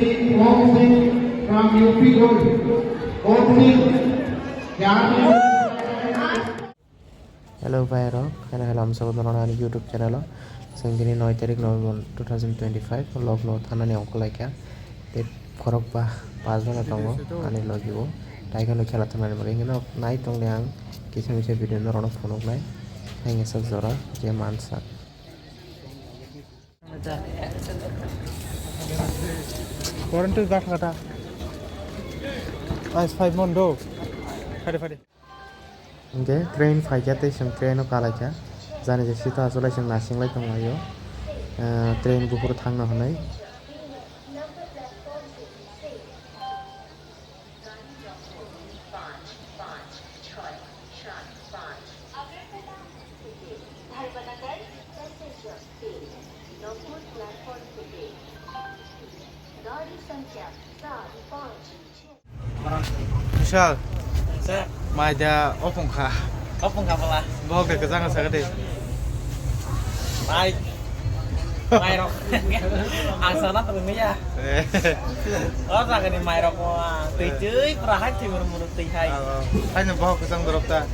Om Singh from UP Gold. Opening. Hello Vairo, karena helm saudara nani YouTube channel, sehingga 9 tarik November 2025, vlog no thana ni angko like ya, dek korok bah pasang atau ngo, ani lagi wo, taikan lo kela thana ni makai, ingin naik tong niang, kisah kisah video no rono phone ok naik, hanya sezora, je mansa. Warranty gas kata. Ice 5 mondo. Fade. Oke, train fajar sing train no kala ya, jane je sita asole sing nasing lai tong ayo, train bupur thang no hanai. Misal, maja opung kah? Opung ka pala. Bawa ke kesana sakit. Baik. Mairo. Angsana tapi ya. Oh, tak ni Mairo ko. Teuy perahan ti murmur teuy hai. Hanya bawa ke sang dorop ta.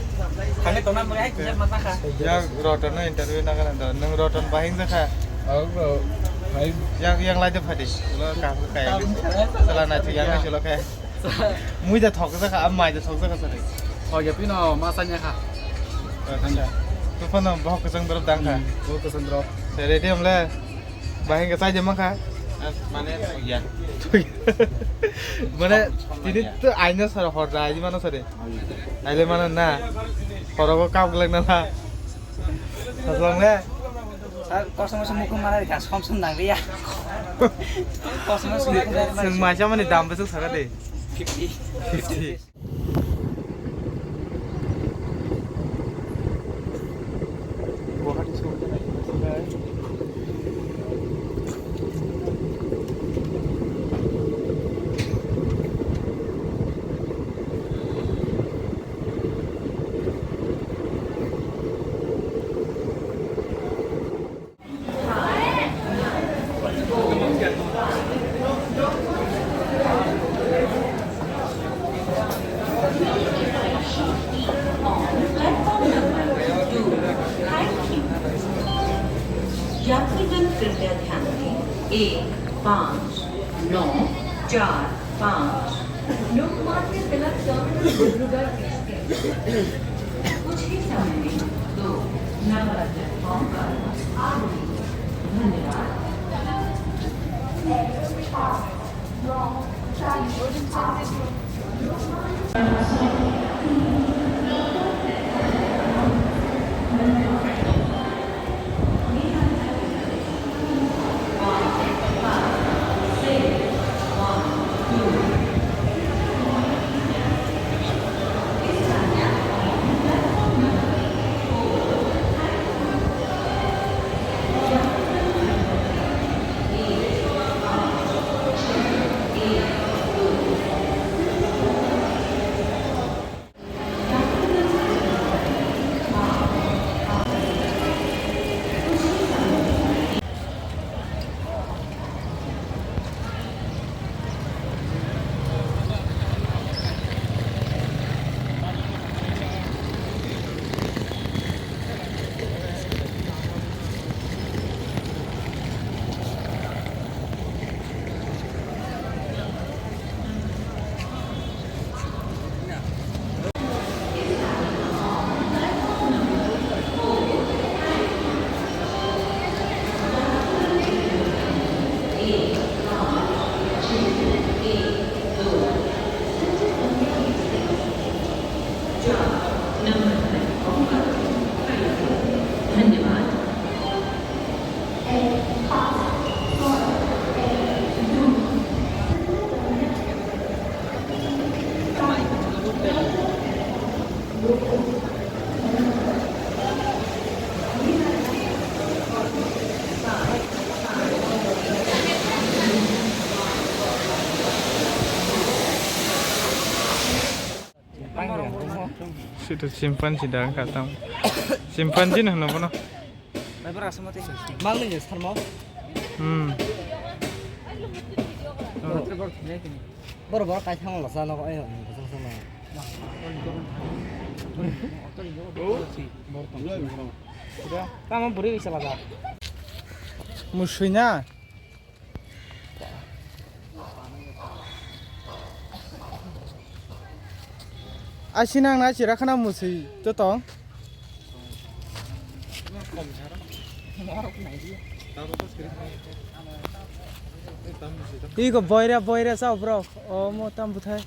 Kami tonan mo hai kijar mata ka. Yang rotan na interview na kan anda. Nang rotan bahing sa ka. Oh, yang lain fadi. Lo ka kayak gitu. Selana tu yang ni lo kayak. Mui dah thok sa ka, amai dah thok sa ka sari. Oh, ya pino masanya ka. Tanda. Tu pun bawa ke sang dorop dang ka. Bawa ke sendro. Jadi dia mula bahing ke saja maka. Mana ya? Mana ini tuh aina sar horda aja mana sare. Aile mana na. Horoko kau gelang nala. Saslong le. Kosong semua kemana di kas komsen nang dia. Kosong semua kemana. Sing macam mana dam besok sangat deh. 50. यात्रीगण कृपया ध्यान दें 1-5-9-4-5 Lokmanya Tilak terminal Dibrugarh express कुछ ही समय में 2 number platform पर आ गई। धन्यवाद। Sudah simpan sidang kata. Simpan sih nah nopo no. May berasa mo tayo. Maling ya, sarmo. Baru kayak sama lah sana kok ayo sama. Udah, kamu beri bisa lah. Musuhnya. Asinang na cira kana musuh itu tong. Iko boyra sao bro. Oh mau tambut hai.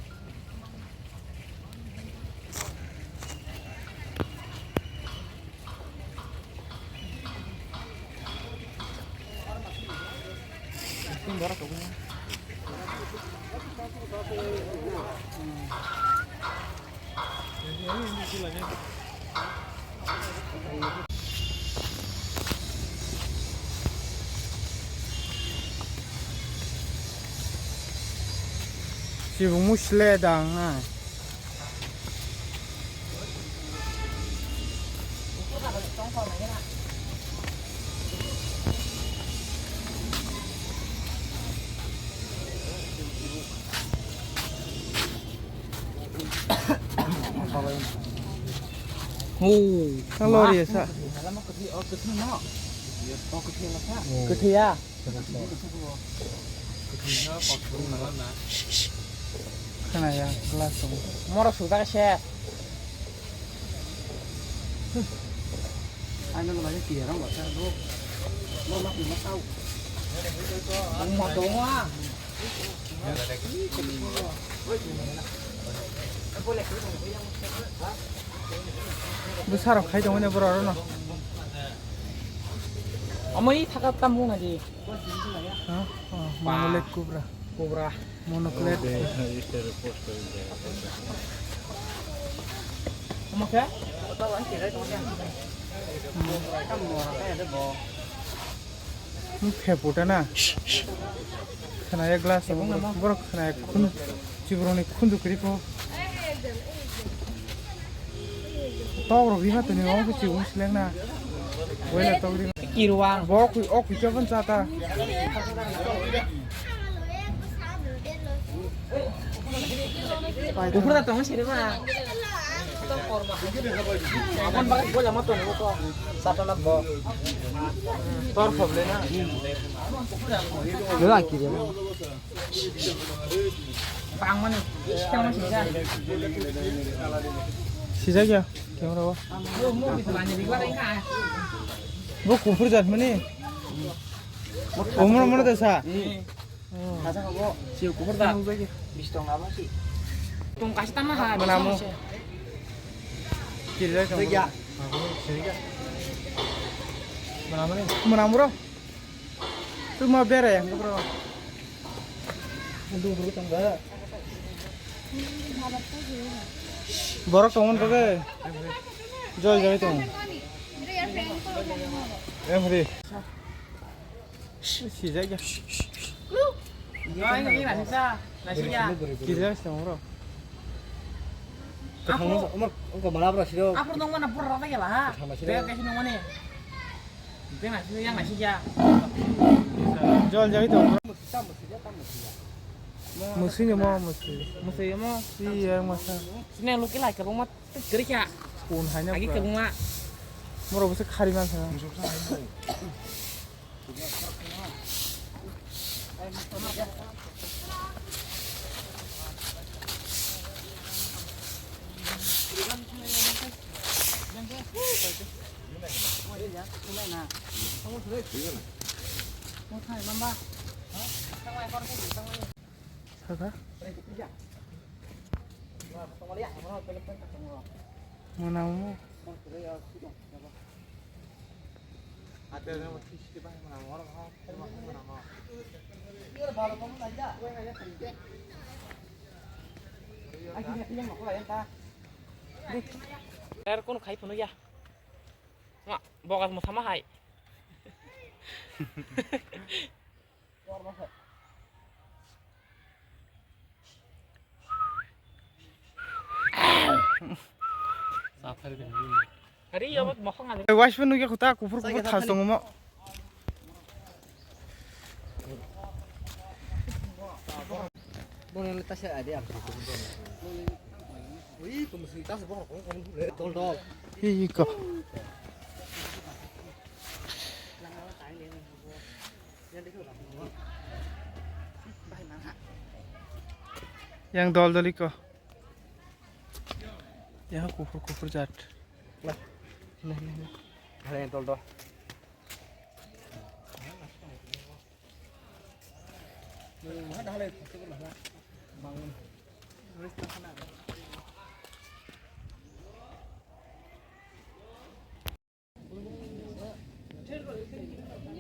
Sibu musle dang na. Kalau dia sa. Ketia. Kana ya kelas tong. Moro sudah share. Ano naman yung tira mo sa do. Mo mataw. Ang matawa. Besar khai dong ne bro no. 어머니 타가 땀 나지. Monolith cobra. 고브라. Monoclet. 엄마 개? 어떤 거 할게 돼. Pheputa na. Kana ya glass bro kana ya khun chibroni khundu kri ko. Tawro bima to ni ong ku chi usleng na. Wela tawri. 기루왕. Bo ku ok ku chavan chata. 고브라 또 하시는 거야. Aman banget gua lama tuh nih gua. Satu nak bo. Tor problem na. Lu lagi dia. Pang mana? Siapa sih? 시작이야. 개물어 봐. Mau bisa nanya di gua enggak? 뭐 고프로 잡으니? 어머나 대사. Kasa kok siu kubur tak? Bis tong apa sih? Tong kasih tambahan. Menamu. Kira kamu. Ya. Menamu nih. Menamu bro. Tuh mau bere ya, bro. Aduh, bro tambah. Borok kamu kage. Jol jol itu. Emri. 시작이야. ini nasi sa. Nasi ya. 기대할 수 없어. Aku malah bro sih. Aku nong mana pura apa ya lah. Dia kasih nong mana? Dia nasi yang nasi ya. Jol jol itu. Musuhnya mau musuh. Musuhnya mau. Iya masa. Sini lu kira ke rumah gerik ya. 돈 하냐? Lagi ke rumah. 물어보세요. 카리만 사. 사가? 뭐 나오고? Ada yang mau tisu bah mana orang mana mau. Air con khai phun ya. Mak, bawa mau sama hai. Hari ya mau không ada. 와시분 누게 그다 고프로 탔어 뭐. Boleh letas ya ada apa itu? Wih, komunitas bohong kamu boleh tol. Iko. Yang dol iko. Ya kufur jat. Lah. Nih. Ada yang tol. Ada hal itu lah. Bangun.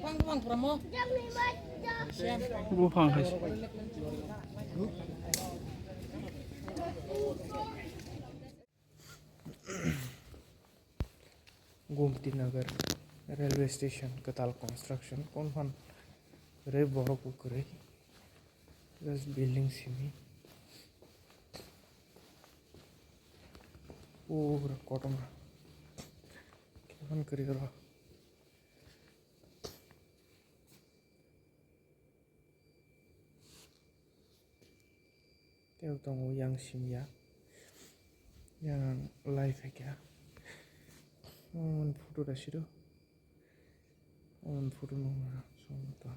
Bang promo. Bufang khas. Gomti Nagar railway station Katal construction konfan re boro pukure this building simi pura kotom kevan kari ra teu tongo yang simya yang live ya photo rashido photo nomor sonta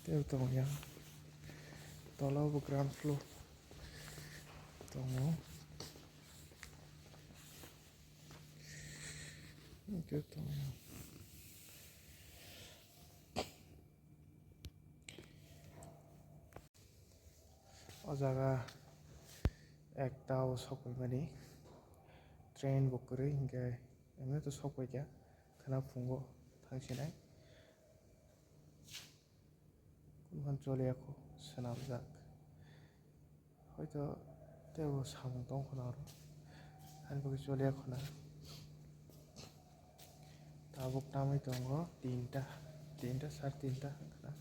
teu tongo yang tolong ground floor tongo teu tongo jaga ekta sokoi mani train book kore hingke emne to sokoi kya khana fungo thangsinai kunhan chole ako sanamjak hoyto tebo samung tong khona aro hanbagi chole ako na tabuk tamai tongo tinta 3:30 khana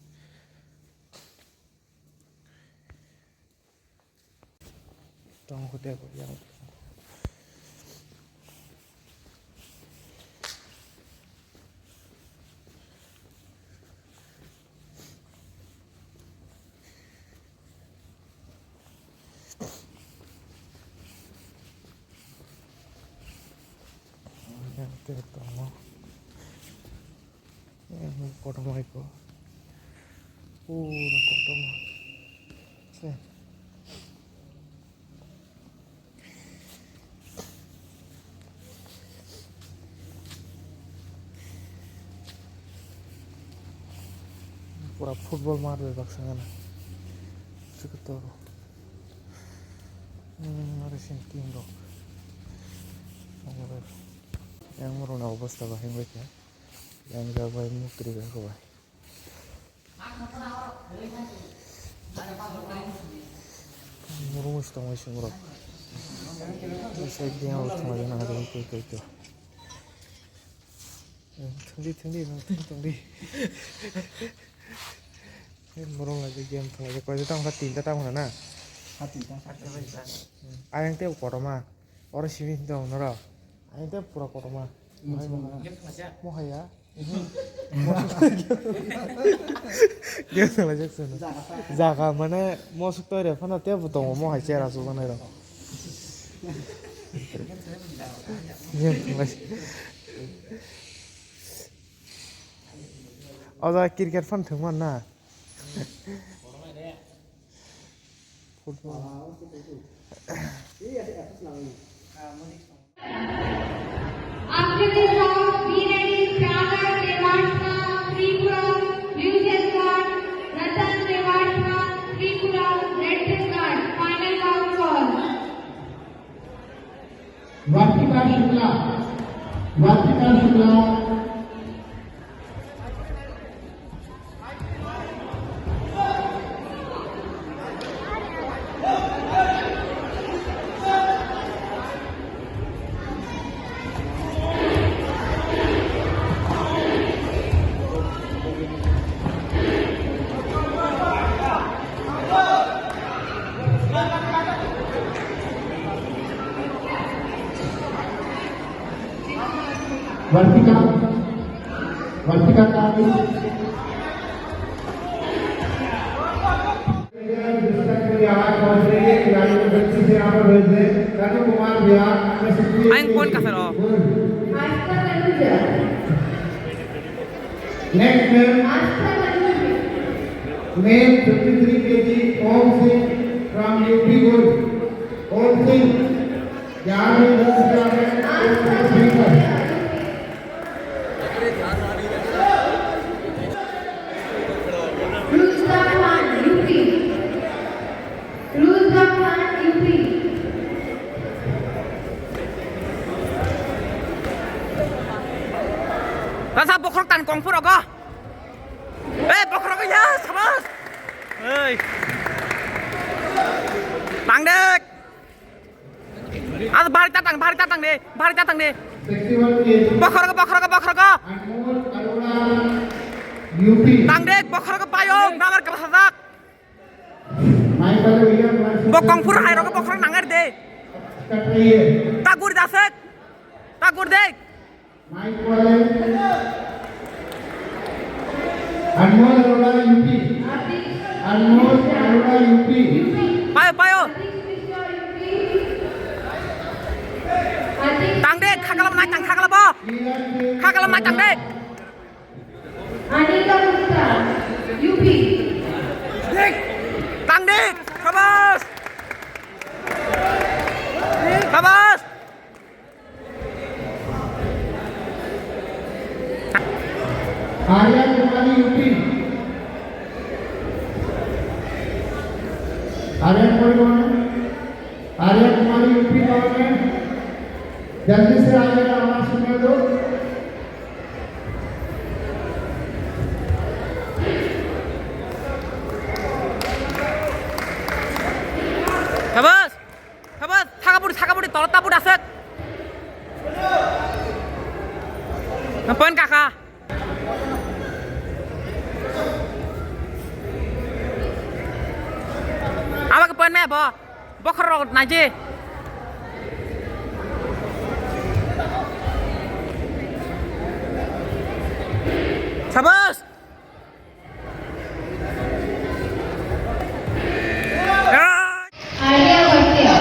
tong hotel yang terutama yang kotor itu kotor sih pura football marbe baksana sekitar ada senting dok yang merona obasta bahing baik ya yang jaga mukri gak kau baik murumus tong masih murah saya dia harus main ada itu tunggu murung lagi game lagi kau itu tang tinta tang mana ayang teh koroma orang sini dong nora ayang teh pura koroma mau ya dia salah jackson zaga mana mau suka dia mana teh butong mau hai cera su mana itu ada cricket fan teman na football After this round, be ready, Sagar Devashma, Tripura, blue chess card, Ratan Devashma, Tripura, red chess card, final round for Vartika Shukla Vartika Vartika Kali Aing pun kasar oh. Asta Tanuja. Next name, Asta Tanuja. male 53 kg, Om Singh from UP Good. Om Singh, यहाँ भी दूसरा है, Ruzda Khan, UP. Ruzda Khan, UP. Rasa bokrok tan kongfur ogo. Bokrok ya, sabas. Hei. Tang dek. Ada bari tatang deh. 61 kg, Bokrok. Anmol Arora, UP. Tang dek, bokrok payung, namar kerasak. Michael William versus Bokongfur hai rogo bokrok nangar deh. कट रही है Tagur dasek. Tagur dek. Mic वाले Anmol Arora UP Anmol Arora UP Payo. Tang dek, kakalam naik tang kakalam bo. Kakalam naik tang dek. Anika Gupta, UP. Tang dek, sabas. Arya Kumari UP Arya Kumari UP कौन है जल्दी से आ जाएगा आवाज सुनने दो Sabas. Thakabudi, tolot dasek. Ngapain kakak? Apa kepoin me bo? Bokrok naji. Sabas. Arya Bhatia.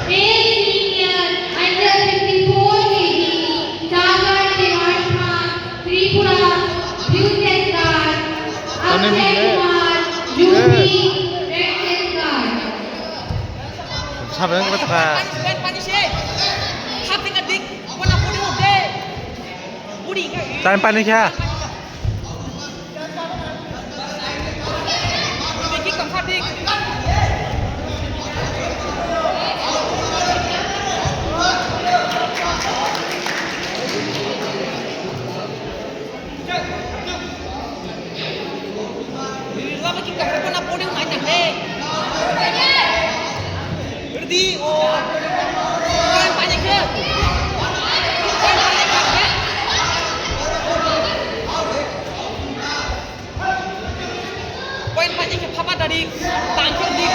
Senior under 54 kg, Sagar Devashma, Tripura, Blue Chest Guard, Akshay Kumar, UP, Red Chest Guard. Sampai yang berapa? Time panik ya? Poin banyak ke papa dari tangkir di.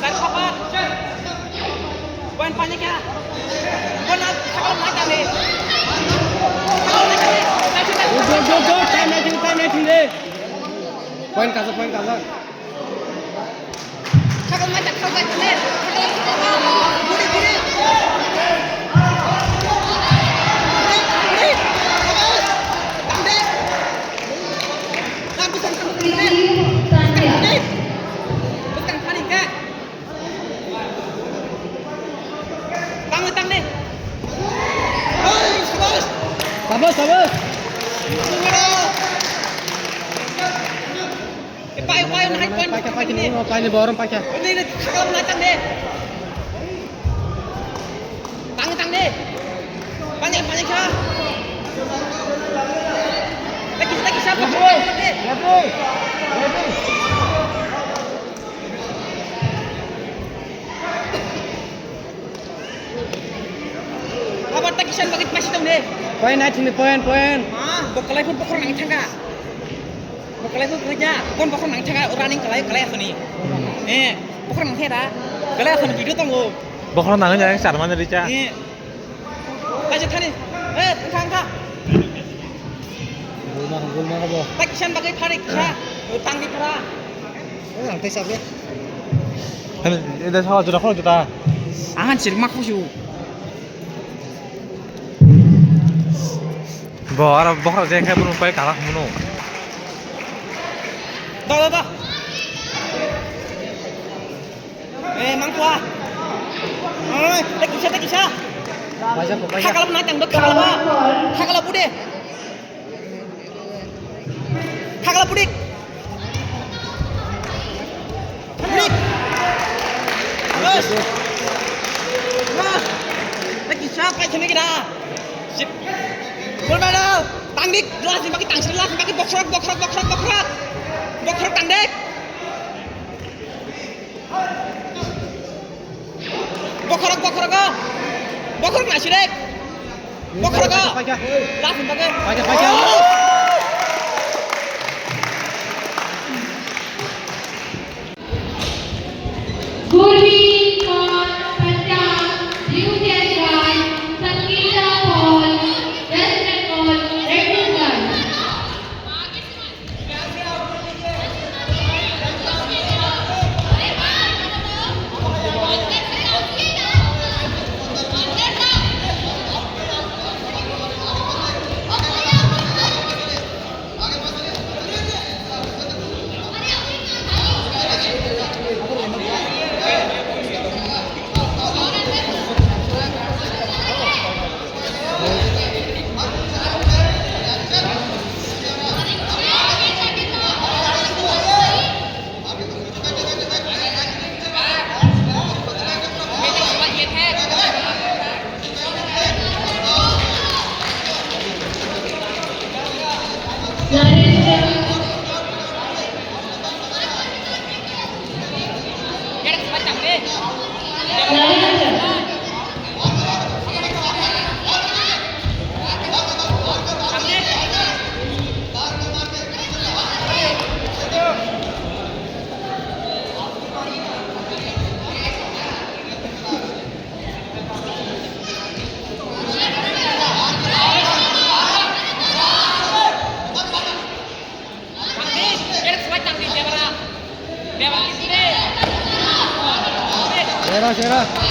Dari papa. Poin banyak ya. Poin kalau naik tadi. Go, time naik deh. Poin kasar. Kalau naik tadi. Priti Sandhya. Bukan panik kak. Tang deh. Sabas. Payo naik poin. Pakai ni, pakai ni borong pakai. Ini kalau naik deh. Tang deh. Banyak kah? Lagi siapa? Apa tak kisah bagi masih dong deh? Poin naik sini, poin. Bokalai pun pokok nangis tangga. kelai tu kerja kon pokok nang cakap running kelai aku nih pokok nang kira kelai aku nih video tunggu Bokro nangin yang sarman dari Ca. aja tani tangka Gulma ka bo. tak kisan bagai tarik kisah tangki pera Ang tes sabi. Ini salah sudah kalau kita. angan sih mak khusyuk Bokro saya kayak belum baik kalah mulu. dah mangkua tak kisah Baca po kaya. kalau menang dok kalau bude kalau budik terus lagi siapa yang kita sip gol medal tangdik jelas dipakai tang jelas dipakai boxrok tangdik boxrok nasi dek boxrok jelas dipakai Baca. Gurvi Kaur Punjab, Blue Jet White, Sangeeta Paul, West Bengal, Red Bull. Sera.